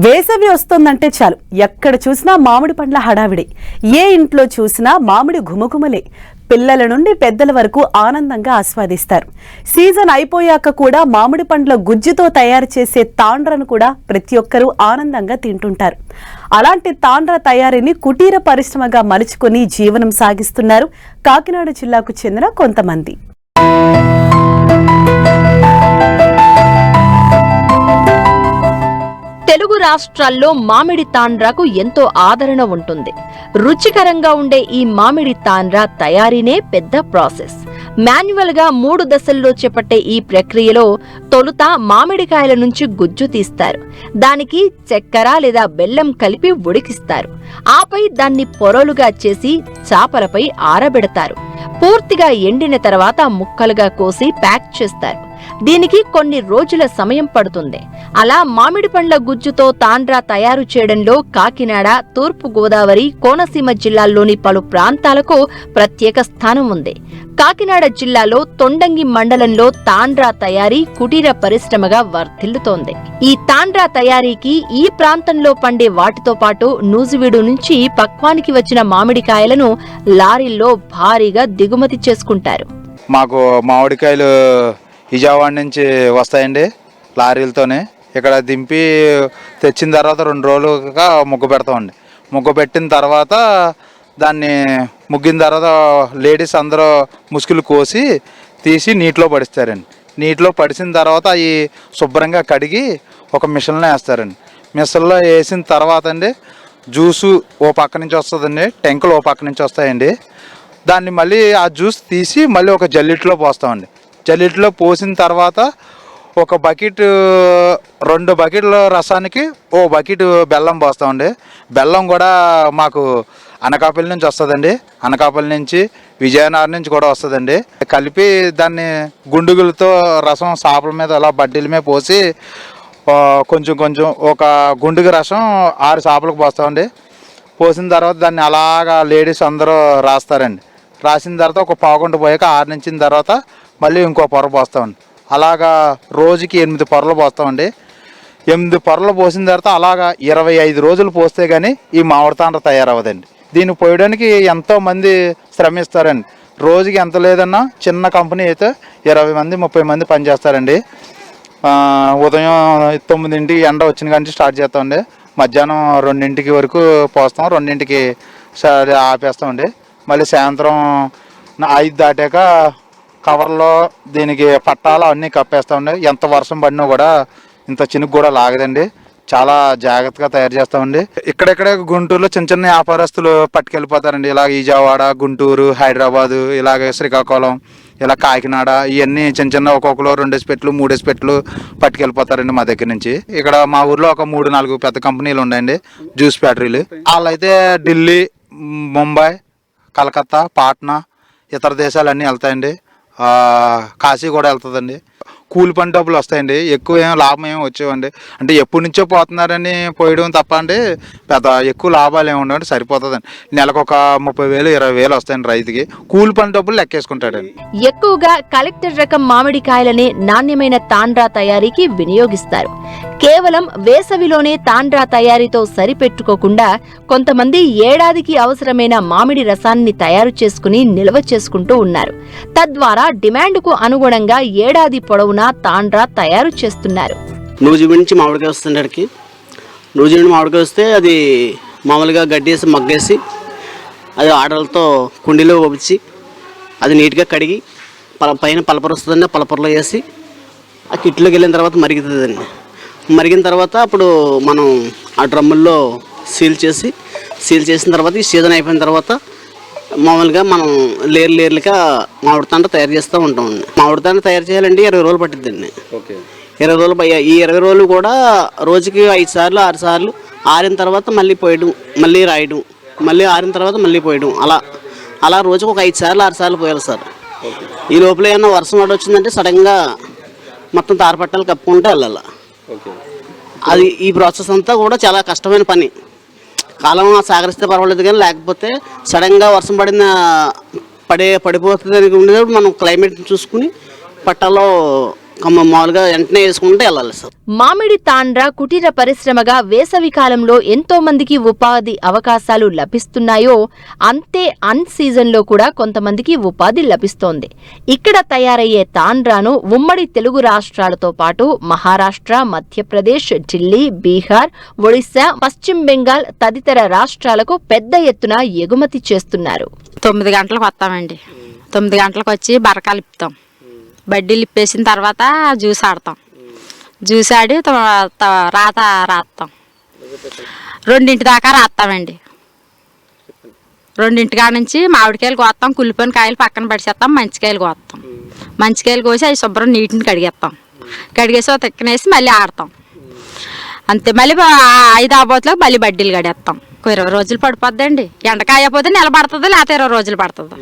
వేసవి వస్తుందంటే చాలు ఎక్కడ చూసినా మామిడి పండ్ల హడావిడి. ఏ ఇంట్లో చూసినా మామిడి ఘుమఘుమలే. పిల్లల నుండి పెద్దల వరకు ఆనందంగా ఆస్వాదిస్తారు. సీజన్ అయిపోయాక కూడా మామిడి పండ్ల గుజ్జుతో తయారు చేసే తాండ్రను కూడా ప్రతి ఒక్కరూ ఆనందంగా తింటుంటారు. అలాంటి తాండ్ర తయారీని కుటీర పరిశ్రమగా మలుచుకొని జీవనం సాగిస్తున్నారు కాకినాడ జిల్లాకు చెందిన కొంతమంది. తెలుగు రాష్ట్రాల్లో మామిడి తాండ్రకు ఎంతో ఆదరణ ఉంటుంది. రుచికరంగా ఉండే ఈ మామిడి తాండ్ర తయారీనే పెద్ద ప్రాసెస్. మాన్యువల్ గా 3 దశల్లో చేపట్టే ఈ ప్రక్రియలో తొలుత మామిడికాయల నుంచి గుజ్జు తీస్తారు. దానికి చక్కెర లేదా బెల్లం కలిపి ఉడికిస్తారు. ఆపై దాన్ని పొరలుగా చేసి చాపలపై ఆరబెడతారు. పూర్తిగా ఎండిన తర్వాత ముక్కలుగా కోసి ప్యాక్ చేస్తారు. దీనికి కొన్ని రోజుల సమయం పడుతుంది. అలా మామిడి పండ్ల గుజ్జుతో తాండ్ర తయారు చేయడంలో కాకినాడ, తూర్పు గోదావరి, కోనసీమ జిల్లాల్లోని పలు ప్రాంతాలకు ప్రత్యేక స్థానం ఉంది. కాకినాడ జిల్లాలో తొండంగి మండలంలో తాండ్ర తయారీ కుటీర పరిశ్రమగా వర్ధిల్లుతోంది. ఈ తాండ్ర తయారీకి ఈ ప్రాంతంలో పండే వాటితో పాటు నూజివీడు నుంచి పక్వానికి వచ్చిన మామిడికాయలను లారీల్లో భారీగా దిగుమతి చేసుకుంటారు. మాకు మామిడికాయలు విజయవాడ నుంచి వస్తాయండి లారీలతోనే. ఇక్కడ దింపి తెచ్చిన తర్వాత 2 రోజులుగా ముగ్గు పెడతామండి. ముగ్గు పెట్టిన తర్వాత దాన్ని ముగ్గిన తర్వాత లేడీస్ అందరూ ముసుగులు కోసి తీసి నీటిలో పడిస్తారండి. నీటిలో పడిసిన తర్వాత అవి శుభ్రంగా కడిగి ఒక మిషన్లో వేస్తారండి. మిషన్లో వేసిన తర్వాత అండి జ్యూసు ఓ పక్క నుంచి వస్తుందండి, టెంకులు ఓ పక్క నుంచి వస్తాయండి. దాన్ని మళ్ళీ ఆ జ్యూస్ తీసి మళ్ళీ ఒక జల్లిట్లో పోస్తామండి. జల్లిట్లో పోసిన తర్వాత ఒక బకెట్ 2 బకెట్ల రసానికి ఓ బకెట్ బెల్లం పోస్తామండి. బెల్లం కూడా మాకు అనకాపల్లి నుంచి వస్తుందండి. అనకాపల్లి నుంచి, విజయనగరం నుంచి కూడా వస్తుందండి. కలిపి దాన్ని గుండుగులతో రసం సాపల మీద అలా బడ్డీల మీద పోసి కొంచెం కొంచెం ఒక గుండుగు రసం 6 సాపలకు పోస్తామండి. పోసిన తర్వాత దాన్ని అలాగా లేడీస్ అందరూ రాస్తారండి. రాసిన తర్వాత ఒక పావుగంట పోయాక ఆరించిన తర్వాత మళ్ళీ ఇంకో పొర పోస్తామండి. అలాగా రోజుకి 8 పొరలు పోస్తామండి. 8 పొరలు పోసిన తర్వాత అలాగా 25 రోజులు పోస్తే కానీ ఈ మామిడి తాండ్ర తయారవ్వదండి. దీన్ని పోయడానికి ఎంతోమంది శ్రమిస్తారండి. రోజుకి ఎంత లేదన్నా చిన్న కంపెనీ అయితే 20 మంది 30 మంది పనిచేస్తారండి. ఉదయం 9ంటికి ఎండ వచ్చిన కానీ స్టార్ట్ చేస్తామండి. మధ్యాహ్నం 2ంటికి వరకు పోస్తాం. 2ంటికి ఆపేస్తామండి. మళ్ళీ సాయంత్రం 5 దాటాక కవర్లో దీనికి పట్టాలు అన్నీ కప్పేస్తామండి. ఎంత వర్షం పడినా కూడా ఇంత చినుకు కూడా లాగదండి. చాలా జాగ్రత్తగా తయారు చేస్తామండి. ఇక్కడెక్కడ గుంటూరులో చిన్న చిన్న వ్యాపారస్తులు పట్టుకెళ్ళిపోతారండి. ఇలా విజయవాడ, గుంటూరు, హైదరాబాదు, ఇలాగ శ్రీకాకుళం, ఇలా కాకినాడ, ఇవన్నీ చిన్న చిన్న ఒక్కొక్కరు 2 పెట్లు 3 పెట్లు పట్టుకెళ్ళిపోతారండి మా దగ్గర నుంచి. ఇక్కడ మా ఊర్లో ఒక 3-4 పెద్ద కంపెనీలు ఉన్నాయండి, జ్యూస్ ఫ్యాక్టరీలు. వాళ్ళైతే ఢిల్లీ, ముంబై, కలకత్తా, పాట్నా, ఇతర దేశాలన్నీ వెళ్తాయండి. కాశీ కూడా వెళ్తుందండి. కూలి పని డబ్బులు వస్తాయండి. ఎక్కువ లాభం ఏమి వచ్చేవండి. అంటే ఎప్పటి నుంచో పోతున్నారని పోయడం తప్ప అండి పెద్ద ఎక్కువ లాభాలు ఏమి ఉండవండి. సరిపోతుందండి. నెలకు ఒక 30,000 20,000 వస్తాయండి రైతుకి. కూలి పని డబ్బులు లెక్కేసుకుంటాడండి. ఎక్కువగా కలెక్టర్ రకం మామిడికాయలనే నాణ్యమైన తాండ్ర తయారీకి వినియోగిస్తారు. కేవలం వేసవిలోనే తాండ్ర తయారీతో సరిపెట్టుకోకుండా కొంతమంది ఏడాదికి అవసరమైన మామిడి రసాన్ని తయారు చేసుకుని నిల్వ చేసుకుంటూ ఉన్నారు. తద్వారా డిమాండ్కు అనుగుణంగా ఏడాది పొడవునా తాండ్ర తయారు చేస్తున్నారు. నూజివీడు నుంచి మామిడికాయ వస్తుండడికి నూజివీడు మామిడికాయ వస్తే అది మామూలుగా గడ్డేసి మగ్గేసి అది ఆడలతో కుండీలో పంపించి అది నీట్గా కడిగి పైన పలపర వస్తుందండి. పలపరలో వేసి ఆ కిట్లోకి వెళ్ళిన తర్వాత మరుగుతుందండి. మరిగిన తర్వాత అప్పుడు మనం ఆ డ్రమ్ముల్లో సీల్ చేసిన తర్వాత ఈ సీజన్ అయిపోయిన తర్వాత మామూలుగా మనం లేర్లుగా మామిడి తాండ్ర తయారు చేస్తూ ఉంటామండి. మామిడి తాండ్ర తయారు చేయాలంటే 20 రోజులు పట్టిద్దండి. 20 రోజులు ఈ 20 రోజులు కూడా రోజుకి 5 సార్లు 6 సార్లు ఆరిన తర్వాత మళ్ళీ పోయడం, మళ్ళీ రాయడం, మళ్ళీ ఆరిన తర్వాత మళ్ళీ పోయడం, అలా రోజుకు ఒక 5 సార్లు 6 సార్లు పోయాలి సార్. ఈ లోపల ఏమన్నా వర్షం వాడు వచ్చిందంటే సడన్గా మొత్తం తారపట్టాలు కప్పుకుంటూ వెళ్ళాలి. అది ఈ ప్రాసెస్ అంతా కూడా చాలా కష్టమైన పని. కాలం సాగరిస్తే పర్వాలేదు కానీ లేకపోతే సడన్గా వర్షం పడిపోతుంది అని ఉండేటప్పుడు మనం క్లైమేట్ చూసుకుని పట్టాలో మామూలుగా వెంటనే వేసుకుంటే వెళ్ళాలి సార్. మామిడి తాండ్ర కుటీర పరిశ్రమగా వేసవి కాలంలో ఎంతో మందికి ఉపాధి అవకాశాలు లభిస్తున్నాయో అంతే అన్ సీజన్లో కూడా కొంతమందికి ఉపాధి లభిస్తోంది. ఇక్కడ తయారయ్యే తాండ్రాను ఉమ్మడి తెలుగు రాష్ట్రాలతో పాటు మహారాష్ట్ర, మధ్యప్రదేశ్, ఢిల్లీ, బీహార్, ఒడిశా, పశ్చిమ బెంగాల్ తదితర రాష్ట్రాలకు పెద్ద ఎత్తున ఎగుమతి చేస్తున్నారు. 9 గంటలకు వస్తామండి. 9 గంటలకు వచ్చి బరకాలు ఇప్పుతాం. బడ్డీలు ఇప్పేసిన తర్వాత జ్యూస్ ఆడతాం. జ్యూస్ ఆడి రాత రాస్తాం. 2 దాకా రాస్తామండి. 2 కాడ నుంచి మామిడికాయలు కోస్తాం. కుళ్ళిపోయిన కాయలు పక్కన పడిచేస్తాం. మంచికాయలు కోస్తాం. మంచికాయలు కోసి అవి శుభ్రం నీటిని కడిగేస్తాం. కడిగేసి ఒక తిక్కనేసి మళ్ళీ ఆడతాం. అంతే. మళ్ళీ 5 ఆబోతులకు మళ్ళీ బడ్డీలు కడేస్తాం. 20 రోజులు పడిపోద్దండి. ఎండకాయ పోతే నెల పడుతుంది, లేకపోతే 20 రోజులు పడుతుంది.